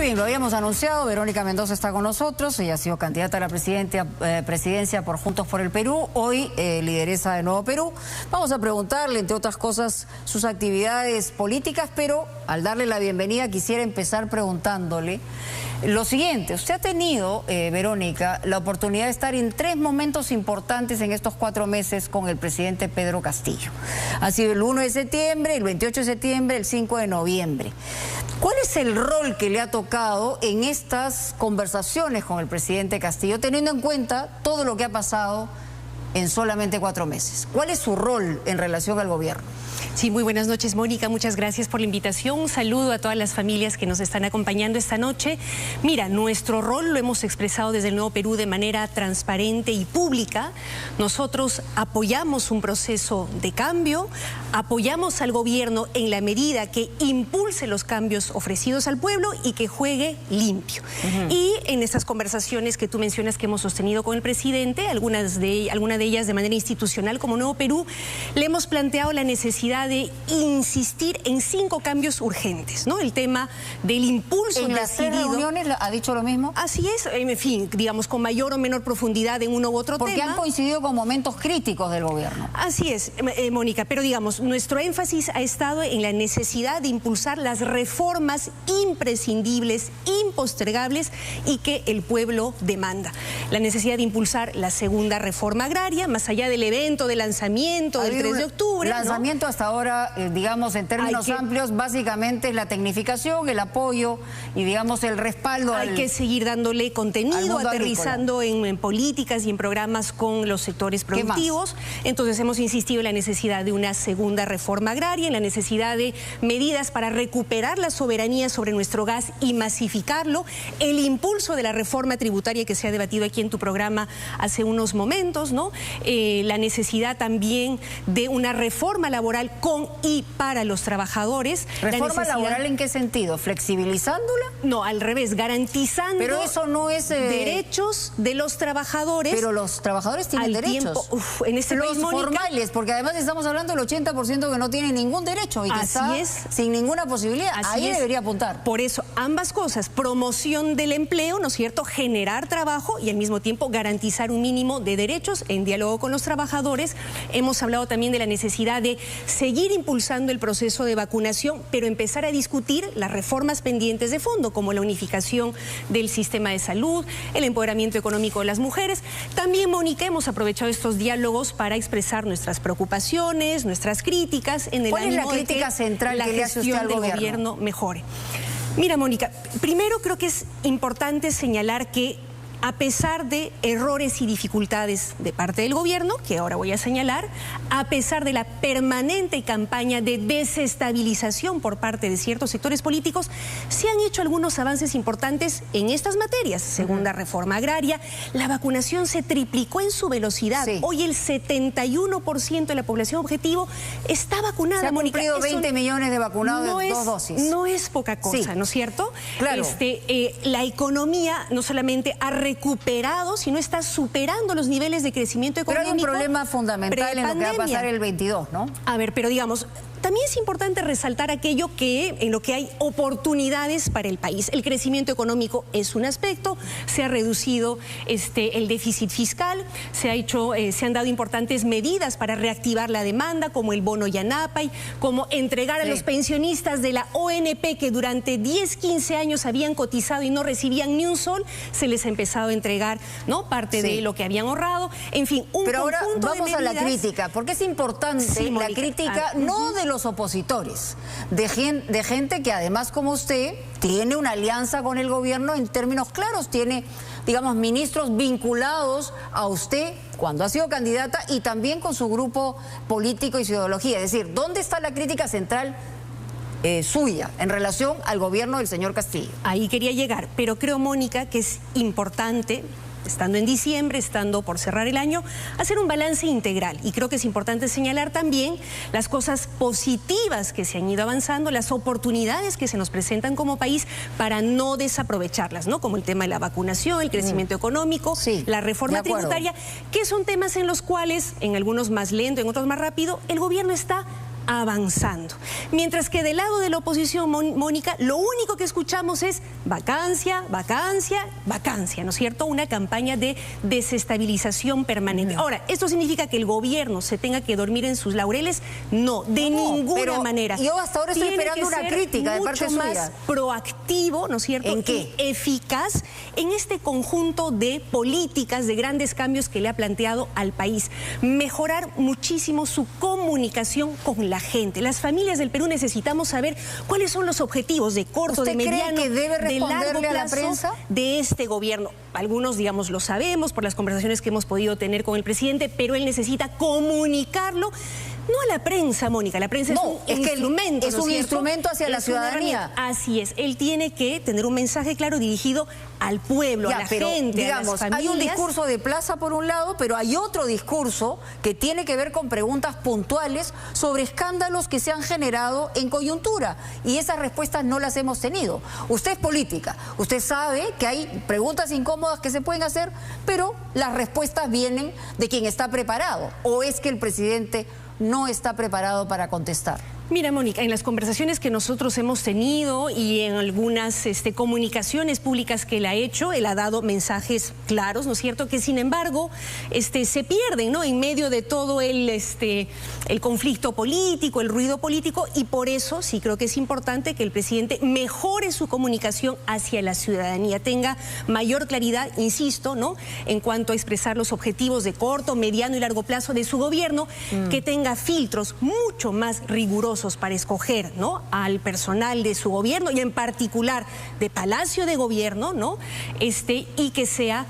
bien, lo habíamos anunciado, Verónica Mendoza está con nosotros, ella ha sido candidata a la presidencia por Juntos por el Perú, hoy lideresa de Nuevo Perú. Vamos a preguntarle, entre otras cosas, sus actividades políticas, pero al darle la bienvenida quisiera empezar preguntándole lo siguiente. Usted ha tenido, Verónica, la oportunidad de estar en 3 momentos importantes en estos 4 meses con el presidente Pedro Castillo. Ha sido el 1 de septiembre, el 28 de septiembre, el 5 de noviembre. ¿Cuál es el rol que le ha tocado en estas conversaciones con el presidente Castillo, teniendo en cuenta todo lo que ha pasado en solamente 4 meses? ¿Cuál es su rol en relación al gobierno? Sí, muy buenas noches, Mónica. Muchas gracias por la invitación. Un saludo a todas las familias que nos están acompañando esta noche. Mira, nuestro rol lo hemos expresado desde el Nuevo Perú de manera transparente y pública. Nosotros apoyamos un proceso de cambio, apoyamos al gobierno en la medida que impulse los cambios ofrecidos al pueblo y que juegue limpio. Y en estas conversaciones que tú mencionas que hemos sostenido con el presidente, alguna de ellas de manera institucional como Nuevo Perú, le hemos planteado la necesidad de insistir en 5 cambios urgentes, ¿no? El tema del impulso decidido. ¿En las 3 reuniones ha dicho lo mismo? Así es, en fin, digamos, con mayor o menor profundidad en uno u otro tema. Porque han coincidido con momentos críticos del gobierno. Así es, Mónica, pero digamos, nuestro énfasis ha estado en la necesidad de impulsar las reformas imprescindibles, impostergables y que el pueblo demanda. La necesidad de impulsar la segunda reforma agraria, más allá del evento de lanzamiento del 3 de octubre. Lanzamiento, ¿no? Hasta ahora, digamos, en términos amplios, básicamente es la tecnificación, el apoyo y, digamos, el respaldo. Hay que seguir dándole contenido, aterrizando en políticas y en programas con los sectores productivos. Entonces hemos insistido en la necesidad de una segunda reforma agraria, en la necesidad de medidas para recuperar la soberanía sobre nuestro gas y masificarlo, el impulso de la reforma tributaria que se ha debatido aquí en tu programa hace unos momentos, ¿no? La necesidad también de una reforma laboral con y para los trabajadores. ¿Reforma laboral en qué sentido? ¿Flexibilizándola? No, al revés, garantizando. Pero eso no es derechos de los trabajadores. Pero los trabajadores tienen derechos. En este los país, Mónica, formales, porque además estamos hablando del 80% que no tiene ningún derecho y que está sin ninguna posibilidad. Ahí debería apuntar. Por eso, ambas cosas, promoción del empleo, ¿no es cierto?, generar trabajo y al mismo tiempo garantizar un mínimo de derechos en diálogo con los trabajadores. Hemos hablado también de la necesidad de seguir impulsando el proceso de vacunación, pero empezar a discutir las reformas pendientes de fondo, como la unificación del sistema de salud, el empoderamiento económico de las mujeres. También, Mónica, hemos aprovechado estos diálogos para expresar nuestras preocupaciones, nuestras críticas en el ánimo ¿Cuál es la crítica central que le hace usted al gobierno mejore? Mira, Mónica, primero creo que es importante señalar que a pesar de errores y dificultades de parte del gobierno, que ahora voy a señalar, a pesar de la permanente campaña de desestabilización por parte de ciertos sectores políticos, se han hecho algunos avances importantes en estas materias. Segunda reforma agraria, la vacunación se triplicó en su velocidad. Hoy el 71% de la población objetivo está vacunada. Se han cumplido 20 millones de vacunados de 2 dosis. No es poca cosa, ¿no es cierto? Claro. La economía no solamente ha recuperado, sino está superando los niveles de crecimiento económico. Pero hay un problema fundamental en lo que va a pasar el 22, ¿no? A ver, pero digamos, también es importante resaltar aquello en lo que hay oportunidades para el país. El crecimiento económico es un aspecto, se ha reducido el déficit fiscal, se han dado importantes medidas para reactivar la demanda, como el bono Yanapay, como entregar a los pensionistas de la ONP que durante 10, 15 años habían cotizado y no recibían ni un sol, se les ha empezado a entregar, ¿no?, parte de lo que habían ahorrado. En fin, un Pero ahora conjunto vamos de medidas. A la crítica, porque es importante la crítica no de los opositores, de gente que además, como usted, tiene una alianza con el gobierno en términos claros, tiene, digamos, ministros vinculados a usted cuando ha sido candidata y también con su grupo político y su ideología. Es decir, ¿dónde está la crítica central suya en relación al gobierno del señor Castillo? Ahí quería llegar, pero creo, Mónica, que es importante, estando en diciembre, estando por cerrar el año, hacer un balance integral. Y creo que es importante señalar también las cosas positivas que se han ido avanzando, las oportunidades que se nos presentan como país para no desaprovecharlas, ¿no? Como el tema de la vacunación, el crecimiento económico, la reforma tributaria, que son temas en los cuales, en algunos más lento, en otros más rápido, el gobierno está avanzando. Mientras que del lado de la oposición, Mónica, lo único que escuchamos es vacancia, vacancia, vacancia, ¿no es cierto? Una campaña de desestabilización permanente. Ahora, ¿esto significa que el gobierno se tenga que dormir en sus laureles? No, de ninguna manera. Yo hasta ahora estoy esperando una crítica de parte suya. Mucho más proactivo, ¿no es cierto? ¿En qué? Y eficaz en este conjunto de políticas, de grandes cambios que le ha planteado al país. Mejorar muchísimo su comunicación con la gente. Las familias del Perú necesitamos saber cuáles son los objetivos de corto, de mediano, de largo plazo de este gobierno. Algunos, digamos, lo sabemos por las conversaciones que hemos podido tener con el presidente, pero él necesita comunicarlo. No a la prensa, Mónica, la prensa es un instrumento. Es un instrumento hacia la ciudadanía. Así es, él tiene que tener un mensaje claro dirigido al pueblo, a la gente, digamos, a las familias. Hay un discurso de plaza por un lado, pero hay otro discurso que tiene que ver con preguntas puntuales sobre escándalos que se han generado en coyuntura, y esas respuestas no las hemos tenido. Usted es política, usted sabe que hay preguntas incómodas que se pueden hacer, pero las respuestas vienen de quien está preparado, o es que el presidente no está preparado para contestar. Mira, Mónica, en las conversaciones que nosotros hemos tenido y en algunas comunicaciones públicas que él ha hecho, él ha dado mensajes claros, ¿no es cierto?, que sin embargo se pierden, ¿no?, en medio de todo el conflicto político, el ruido político, y por eso sí creo que es importante que el presidente mejore su comunicación hacia la ciudadanía, tenga mayor claridad, insisto, ¿no?, en cuanto a expresar los objetivos de corto, mediano y largo plazo de su gobierno, que tenga filtros mucho más rigurosos para escoger, ¿no?, al personal de su gobierno y en particular de Palacio de Gobierno, ¿no?, y que sea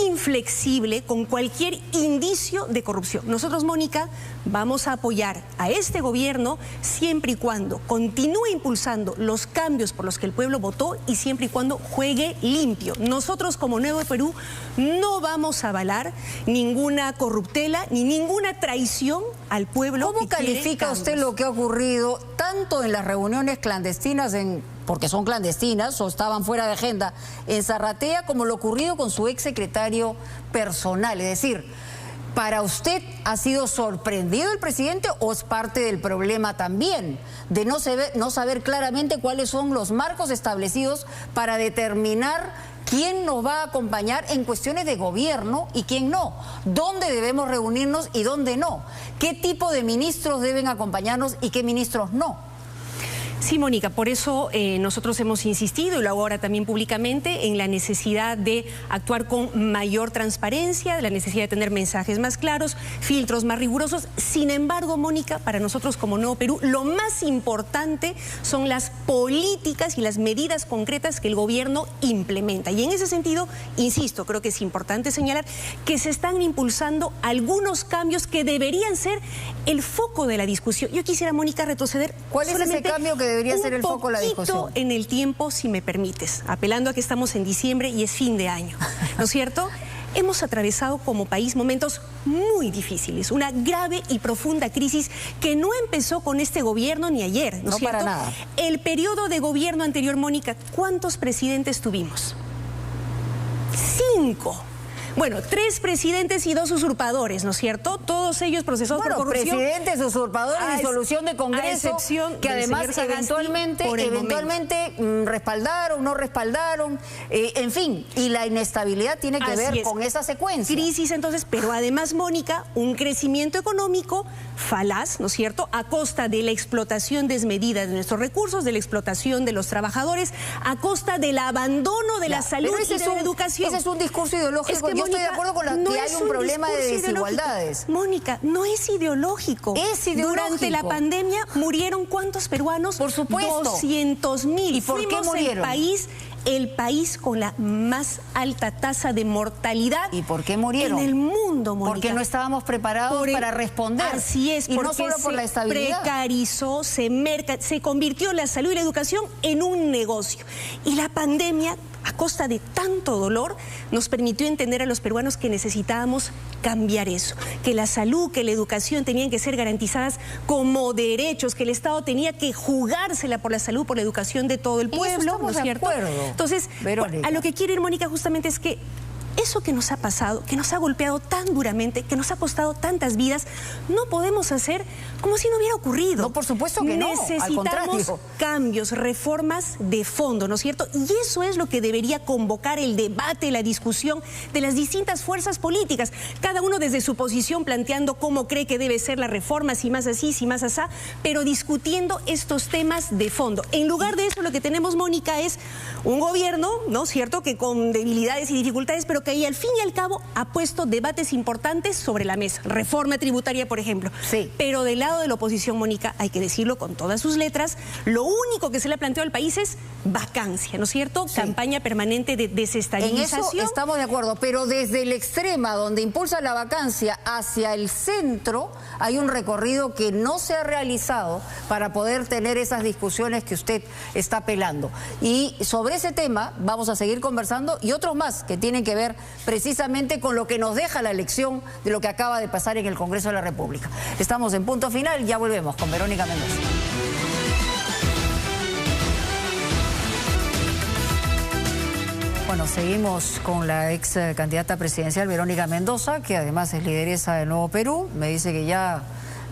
inflexible con cualquier indicio de corrupción. Nosotros, Mónica, vamos a apoyar a este gobierno siempre y cuando continúe impulsando los cambios por los que el pueblo votó y siempre y cuando juegue limpio. Nosotros, como Nuevo Perú, no vamos a avalar ninguna corruptela ni ninguna traición al pueblo. ¿Cómo califica usted lo que ha ocurrido tanto en las reuniones clandestinas, porque son clandestinas o estaban fuera de agenda, en Zarratea, como lo ocurrido con su exsecretario personal? Es decir, ¿para usted ha sido sorprendido el presidente o es parte del problema también de no saber claramente cuáles son los marcos establecidos para determinar quién nos va a acompañar en cuestiones de gobierno y quién no? ¿Dónde debemos reunirnos y dónde no? ¿Qué tipo de ministros deben acompañarnos y qué ministros no? Sí, Mónica, por eso nosotros hemos insistido, y lo hago ahora también públicamente, en la necesidad de actuar con mayor transparencia, de la necesidad de tener mensajes más claros, filtros más rigurosos. Sin embargo, Mónica, para nosotros como Nuevo Perú, lo más importante son las políticas y las medidas concretas que el gobierno implementa. Y en ese sentido, insisto, creo que es importante señalar que se están impulsando algunos cambios que deberían ser el foco de la discusión. Yo quisiera, Mónica, retroceder. ¿Cuál es ese cambio que debería ser el foco de la discusión? En el tiempo, si me permites, apelando a que estamos en diciembre y es fin de año, ¿no es cierto? Hemos atravesado como país momentos muy difíciles, una grave y profunda crisis que no empezó con este gobierno ni ayer, ¿no es cierto? Para nada. El periodo de gobierno anterior, Mónica, ¿cuántos presidentes tuvimos? 5. Bueno, 3 presidentes y 2 usurpadores, ¿no es cierto? Todos ellos procesados por corrupción. Presidentes, usurpadores, disolución de Congreso, que además eventualmente respaldaron, no respaldaron, en fin, y la inestabilidad tiene que ver con esa secuencia. Crisis entonces, pero además, Mónica, un crecimiento económico falaz, ¿no es cierto?, a costa de la explotación desmedida de nuestros recursos, de la explotación de los trabajadores, a costa del abandono de la salud y de la educación. Ese es un discurso ideológico. Yo estoy de acuerdo con que hay un problema de desigualdades. Mónica, no es ideológico. Es ideológico. Durante la pandemia murieron ¿cuántos peruanos? Por supuesto. 200.000. ¿Y por qué murieron? El país con la más alta tasa de mortalidad. ¿Y por qué murieron? En el mundo, Mónica. Porque no estábamos preparados para responder. Así es, y no solo por la estabilidad. Precarizó, se convirtió la salud y la educación en un negocio. Y la pandemia, a costa de tanto dolor, nos permitió entender a los peruanos que necesitábamos cambiar eso, que la salud, que la educación tenían que ser garantizadas como derechos, que el Estado tenía que jugársela por la salud, por la educación de todo el pueblo, ¿no es cierto? De acuerdo, entonces, Verónica, a lo que quiere ir, Mónica, justamente es que eso que nos ha pasado, que nos ha golpeado tan duramente, que nos ha costado tantas vidas, no podemos hacer como si no hubiera ocurrido. No, por supuesto que no, al contrario. Necesitamos cambios, reformas de fondo, ¿no es cierto? Y eso es lo que debería convocar el debate, la discusión de las distintas fuerzas políticas, cada uno desde su posición planteando cómo cree que debe ser la reforma, si más así, si más asá, pero discutiendo estos temas de fondo. En lugar de eso, lo que tenemos, Mónica, es un gobierno, ¿no es cierto?, que con debilidades y dificultades, pero que ahí al fin y al cabo ha puesto debates importantes sobre la mesa. Reforma tributaria, por ejemplo. Sí. Pero del lado de la oposición, Mónica, hay que decirlo con todas sus letras, lo único que se le ha planteado al país es vacancia, ¿no es cierto? Sí. Campaña permanente de desestabilización. En eso estamos de acuerdo, pero desde el extrema donde impulsa la vacancia hacia el centro hay un recorrido que no se ha realizado para poder tener esas discusiones que usted está apelando. Y sobre ese tema vamos a seguir conversando y otros más que tienen que ver precisamente con lo que nos deja la elección de lo que acaba de pasar en el Congreso de la República. Estamos en punto final, ya volvemos con Verónica Mendoza. Bueno, seguimos con la ex candidata presidencial Verónica Mendoza, que además es lideresa de Nuevo Perú. Me dice que ya,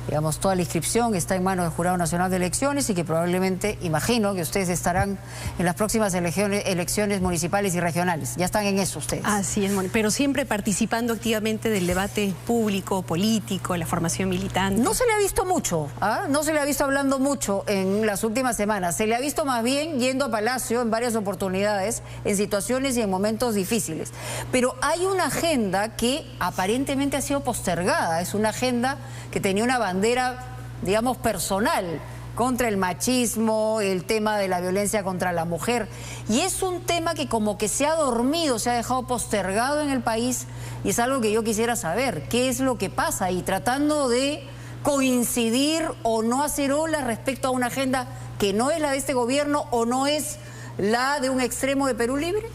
digamos, toda la inscripción está en manos del Jurado Nacional de Elecciones y que probablemente, imagino, que ustedes estarán en las próximas elecciones municipales y regionales. Ya están en eso ustedes. Así es, Mónica, pero siempre participando activamente del debate público, político, la formación militante. No se le ha visto mucho, ¿ah? No se le ha visto hablando mucho en las últimas semanas. Se le ha visto más bien yendo a Palacio en varias oportunidades, en situaciones y en momentos difíciles. Pero hay una agenda que aparentemente ha sido postergada. Es una agenda que tenía una bandera, digamos, personal contra el machismo, el tema de la violencia contra la mujer. Y es un tema que como que se ha dormido, se ha dejado postergado en el país y es algo que yo quisiera saber. ¿Qué es lo que pasa? Y tratando de coincidir o no hacer olas respecto a una agenda que no es la de este gobierno o no es la de un extremo de Perú Libre.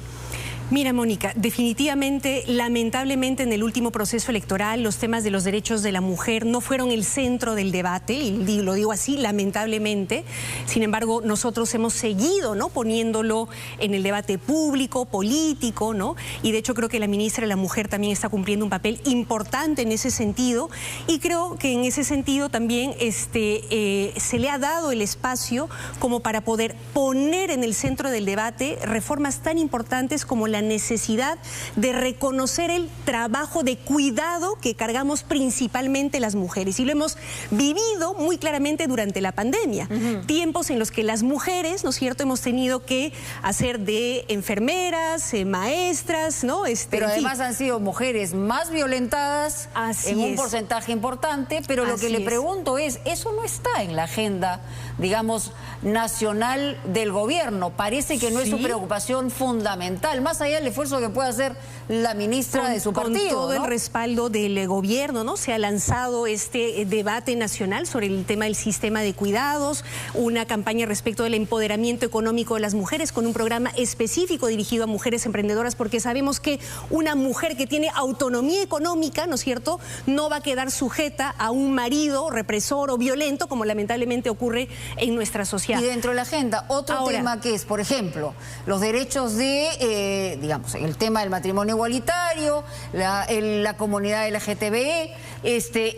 Mira, Mónica, definitivamente, lamentablemente en el último proceso electoral los temas de los derechos de la mujer no fueron el centro del debate, y lo digo así, lamentablemente. Sin embargo, nosotros hemos seguido, ¿no?, poniéndolo en el debate público, político, ¿no? Y de hecho creo que la ministra de la Mujer también está cumpliendo un papel importante en ese sentido, y creo que en ese sentido también se le ha dado el espacio como para poder poner en el centro del debate reformas tan importantes como la necesidad de reconocer el trabajo de cuidado que cargamos principalmente las mujeres. Y lo hemos vivido muy claramente durante la pandemia. Tiempos en los que las mujeres, ¿no es cierto?, hemos tenido que hacer de enfermeras, maestras, ¿no? Pero además han sido mujeres más violentadas en un porcentaje importante, pero lo que le pregunto es, eso no está en la agenda, digamos, nacional del gobierno. Parece que no es su preocupación fundamental, más allá del esfuerzo que pueda hacer la ministra de su partido. Con todo el respaldo del gobierno, ¿no? Se ha lanzado este debate nacional sobre el tema del sistema de cuidados, una campaña respecto del empoderamiento económico de las mujeres con un programa específico dirigido a mujeres emprendedoras, porque sabemos que una mujer que tiene autonomía económica, ¿no es cierto?, no va a quedar sujeta a un marido represor o violento, como lamentablemente ocurre en nuestra sociedad. Y dentro de la agenda, otro tema que es, por ejemplo, los derechos de, digamos, el tema del matrimonio igualitario, la comunidad LGTBI,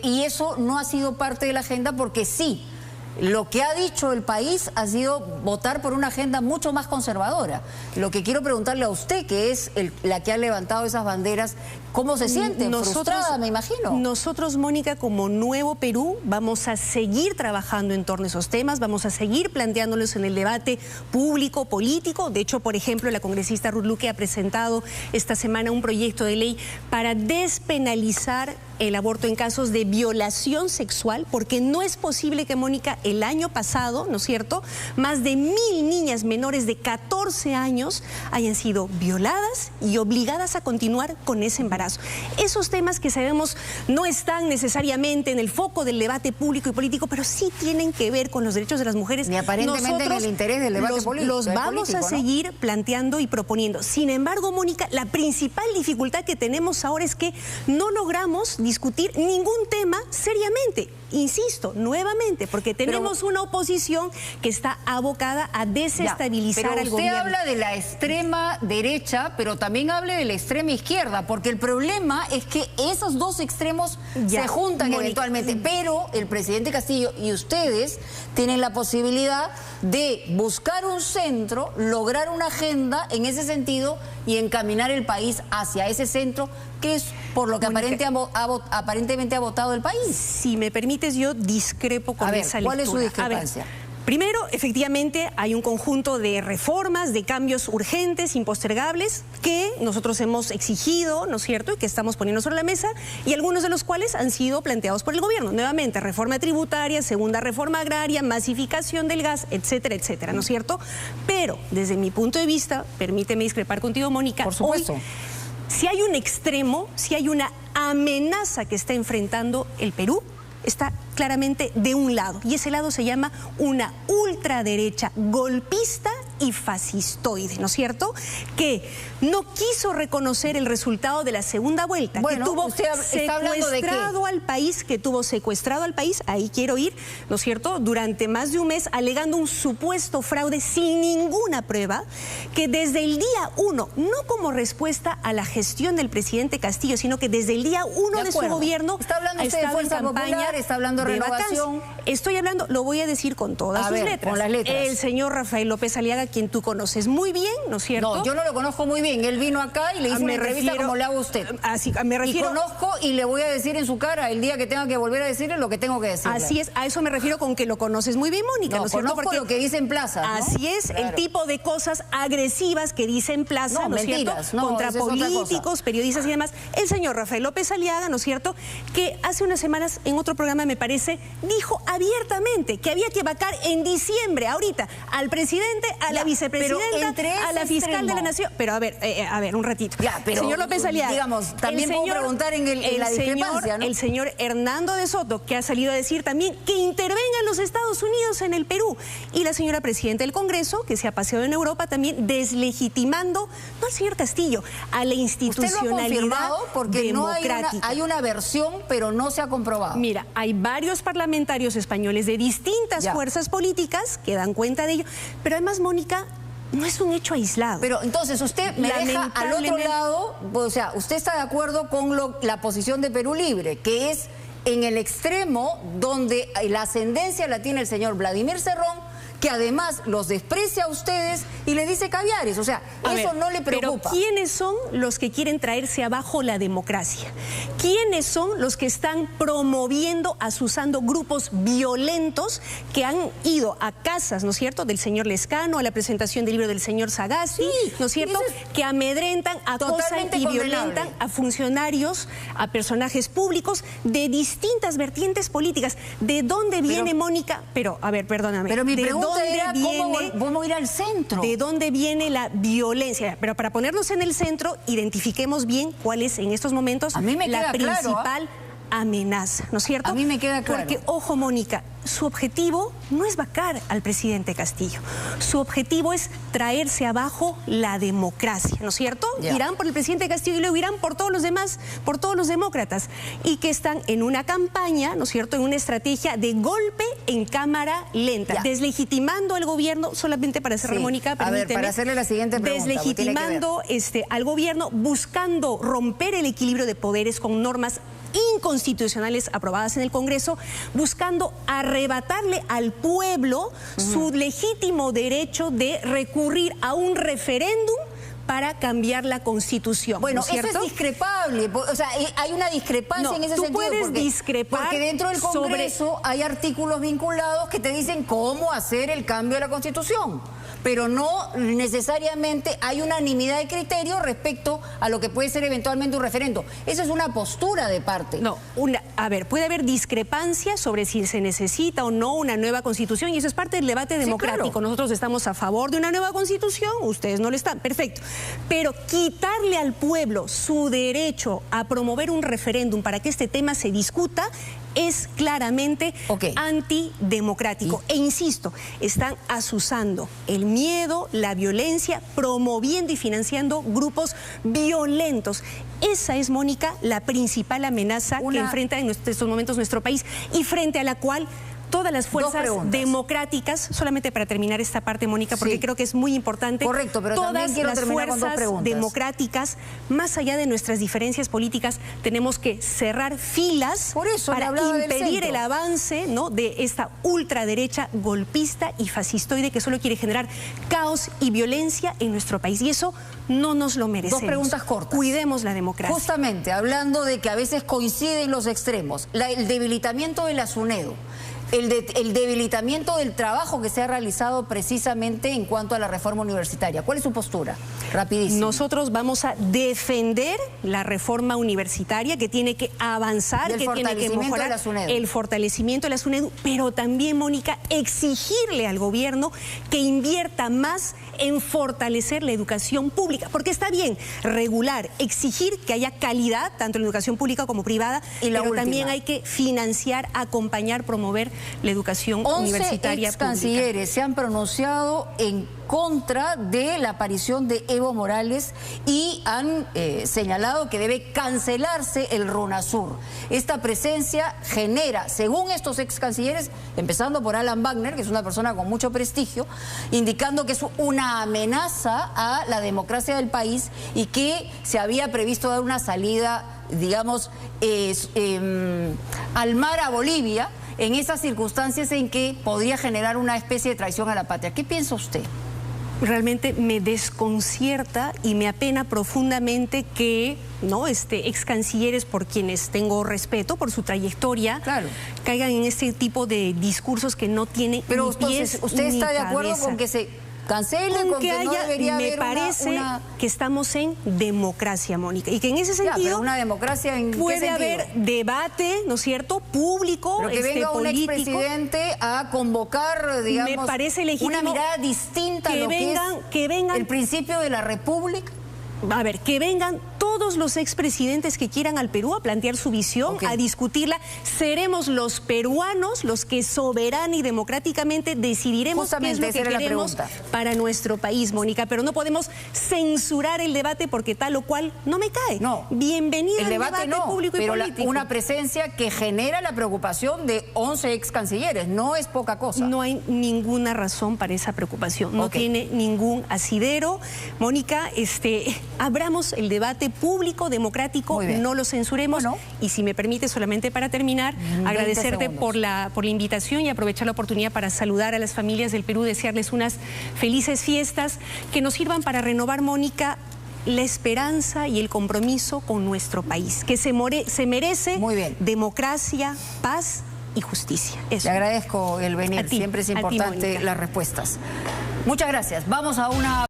y eso no ha sido parte de la agenda porque sí, lo que ha dicho el país ha sido votar por una agenda mucho más conservadora. Lo que quiero preguntarle a usted, que es la que ha levantado esas banderas, ¿cómo se siente? Frustrada, me imagino. Nosotros, Mónica, como Nuevo Perú, vamos a seguir trabajando en torno a esos temas, vamos a seguir planteándolos en el debate público, político. De hecho, por ejemplo, la congresista Ruth Luque ha presentado esta semana un proyecto de ley para despenalizar el aborto en casos de violación sexual, porque no es posible que, Mónica, el año pasado, ¿no es cierto?, más de 1000 niñas menores de 14 años hayan sido violadas y obligadas a continuar con ese embarazo. Esos temas que sabemos no están necesariamente en el foco del debate público y político, pero sí tienen que ver con los derechos de las mujeres. Ni aparentemente en el interés del debate político. Los vamos a seguir planteando y proponiendo. Sin embargo, Mónica, la principal dificultad que tenemos ahora es que no logramos discutir ningún tema seriamente. insisto, nuevamente, porque tenemos una oposición que está abocada a desestabilizar al gobierno. Usted habla de la extrema derecha, pero también habla de la extrema izquierda, porque el problema es que esos dos extremos se juntan eventualmente, pero el presidente Castillo y ustedes tienen la posibilidad de buscar un centro, lograr una agenda en ese sentido y encaminar el país hacia ese centro, que es por lo que aparentemente ha votado el país. Si me permites, yo discrepo con esa lectura. ¿Cuál es su discrepancia? Primero, efectivamente, hay un conjunto de reformas, de cambios urgentes, impostergables, que nosotros hemos exigido, ¿no es cierto?, y que estamos poniendo sobre la mesa, y algunos de los cuales han sido planteados por el gobierno. Nuevamente, reforma tributaria, segunda reforma agraria, masificación del gas, etcétera, etcétera, ¿no es cierto? Pero, desde mi punto de vista, permíteme discrepar contigo, Mónica. Por supuesto. Hoy, si hay un extremo, si hay una amenaza que está enfrentando el Perú, está claramente de un lado, y ese lado se llama una ultraderecha golpista y fascistoide, ¿no es cierto?, que no quiso reconocer el resultado de la segunda vuelta, que tuvo secuestrado al país, ahí quiero ir, ¿no es cierto?, durante más de un mes, alegando un supuesto fraude sin ninguna prueba, que desde el día 1, no como respuesta a la gestión del presidente Castillo, sino que desde el día 1 de su gobierno, está hablando usted de Fuerza Popular, está hablando de renovación. Estoy hablando, lo voy a decir con todas sus letras. Con las letras. El señor Rafael López Aliaga, quien tú conoces muy bien, ¿no es cierto? No, yo no lo conozco muy bien. Él vino acá y le hice una entrevista como le hago a usted. Así, me refiero. Y conozco y le voy a decir en su cara el día que tenga que volver a decirle lo que tengo que decirle. Así es, a eso me refiero con que lo conoces muy bien, Mónica, ¿no es cierto? Porque lo que dice en plaza, ¿no? Así es, el tipo de cosas agresivas que dice en plaza, ¿no es cierto? Contra políticos, periodistas y demás. El señor Rafael López Aliaga, ¿no es cierto?, que hace unas semanas en otro programa, me parece, dijo abiertamente que había que vacar en diciembre, ahorita, al presidente, a la vicepresidenta, a la fiscal de la Nación. Pero a ver, un ratito. Señor López Aliaga, digamos, también puedo preguntar en la discrepancia, ¿no? El señor Hernando de Soto, que ha salido a decir también que intervengan los Estados Unidos en el Perú. Y la señora presidenta del Congreso, que se ha paseado en Europa también deslegitimando, no al señor Castillo, a la institucionalidad ¿Usted lo ha confirmado? Porque democrática. hay una versión, pero no se ha comprobado. Mira, hay varios parlamentarios españoles de distintas fuerzas políticas que dan cuenta de ello, pero además, Mónica, no es un hecho aislado. Pero entonces usted me deja al otro lado, o sea, usted está de acuerdo con la posición de Perú Libre, que es en el extremo donde la ascendencia la tiene el señor Vladimir Cerrón, que además los desprecia a ustedes y le dice caviares. O sea, eso no le preocupa. Pero ¿quiénes son los que quieren traerse abajo la democracia? ¿Quiénes son los que están promoviendo, asusando grupos violentos que han ido a casas, ¿no es cierto?, del señor Lescano, a la presentación del libro del señor Sagasti, ¿no es cierto?, que amedrentan, acosan y violentan a funcionarios, a personajes públicos de distintas vertientes políticas. ¿De dónde viene, Mónica? Pero, a ver, perdóname. Pero mi pregunta era cómo ir al centro. ¿De dónde viene la violencia? Pero para ponernos en el centro, identifiquemos bien cuál es en estos momentos la principal amenaza, ¿no es cierto? A mí me queda claro. Porque, ojo, Mónica, su objetivo no es vacar al presidente Castillo. Su objetivo es traerse abajo la democracia, ¿no es cierto? Irán por el presidente Castillo y luego irán por todos los demás, por todos los demócratas, y que están en una campaña, ¿no es cierto?, en una estrategia de golpe en cámara lenta, deslegitimando al gobierno, solamente para cerrar, Mónica, permíteme. A ver, para hacerle la siguiente pregunta. Deslegitimando al gobierno, buscando romper el equilibrio de poderes con normas inconstitucionales aprobadas en el Congreso, buscando arrebatarle al pueblo su legítimo derecho de recurrir a un referéndum para cambiar la Constitución. Bueno, ¿no es cierto? Eso es discrepable, o sea, hay una discrepancia en ese sentido. Tú puedes discrepar porque dentro del Congreso hay artículos vinculados que te dicen cómo hacer el cambio de la Constitución, pero no necesariamente hay unanimidad de criterio respecto a lo que puede ser eventualmente un referendo. Esa es una postura de parte. No, a ver, puede haber discrepancia sobre si se necesita o no una nueva Constitución, y eso es parte del debate democrático. Sí, claro. Nosotros estamos a favor de una nueva Constitución, ustedes no lo están, perfecto. Pero quitarle al pueblo su derecho a promover un referéndum para que este tema se discuta, es claramente antidemocrático. E insisto, están azuzando el miedo, la violencia, promoviendo y financiando grupos violentos. Esa es, Mónica, la principal amenaza que enfrenta en estos momentos nuestro país y frente a la cual todas las fuerzas democráticas, solamente para terminar esta parte, Mónica, porque creo que es muy importante. Correcto, pero todas quiero las fuerzas democráticas, más allá de nuestras diferencias políticas, tenemos que cerrar filas para impedir el avance, ¿no?, de esta ultraderecha golpista y fascistoide que solo quiere generar caos y violencia en nuestro país. Y eso no nos lo merecemos. Dos preguntas cortas. Cuidemos la democracia. Justamente, hablando de que a veces coinciden los extremos, el debilitamiento de la SUNEDU, el debilitamiento del trabajo que se ha realizado precisamente en cuanto a la reforma universitaria. ¿Cuál es su postura? Rapidísimo. Nosotros vamos a defender la reforma universitaria que tiene que avanzar, que tiene que mejorar el fortalecimiento de la SUNEDU, pero también, Mónica, exigirle al gobierno que invierta más en fortalecer la educación pública, porque está bien regular, exigir que haya calidad, tanto en la educación pública como privada, pero también hay que financiar, acompañar, promover la educación universitaria 11 cancilleres se han pronunciado en contra de la aparición de Evo Morales y han señalado que debe cancelarse el RUNASUR. Esta presencia genera, según estos ex cancilleres, empezando por Alan Wagner, que es una persona con mucho prestigio, indicando que es una amenaza a la democracia del país y que se había previsto dar una salida, digamos, al mar a Bolivia, en esas circunstancias en que podría generar una especie de traición a la patria. ¿Qué piensa usted? Realmente me desconcierta y me apena profundamente que ex cancilleres, por quienes tengo respeto por su trayectoria, caigan en este tipo de discursos que no tienen ni pies ¿usted está ni de acuerdo cabeza. con que se cancele, con que no debería haber parece que estamos en democracia, Mónica, y que en ese sentido pero una democracia puede haber debate, ¿no es cierto?, público, pero que venga un expresidente a convocar, digamos, me parece legítimo, una mirada distinta a lo que vengan el principio de la República. A ver, que vengan todos los expresidentes que quieran al Perú a plantear su visión, a discutirla. Seremos los peruanos los que soberana y democráticamente decidiremos qué es lo que queremos para nuestro país, Mónica. Pero no podemos censurar el debate porque tal o cual no me cae. No. Bienvenido al debate público y político. Pero una presencia que genera la preocupación de 11 ex cancilleres. No es poca cosa. No hay ninguna razón para esa preocupación. No tiene ningún asidero. Mónica, abramos el debate público, democrático, no lo censuremos. Y si me permite, solamente para terminar, agradecerte por la invitación y aprovechar la oportunidad para saludar a las familias del Perú, desearles unas felices fiestas que nos sirvan para renovar, Mónica, la esperanza y el compromiso con nuestro país, que se merece democracia, paz y justicia. Eso. Le agradezco el venir, siempre es importante las respuestas. Muchas gracias. Vamos a una...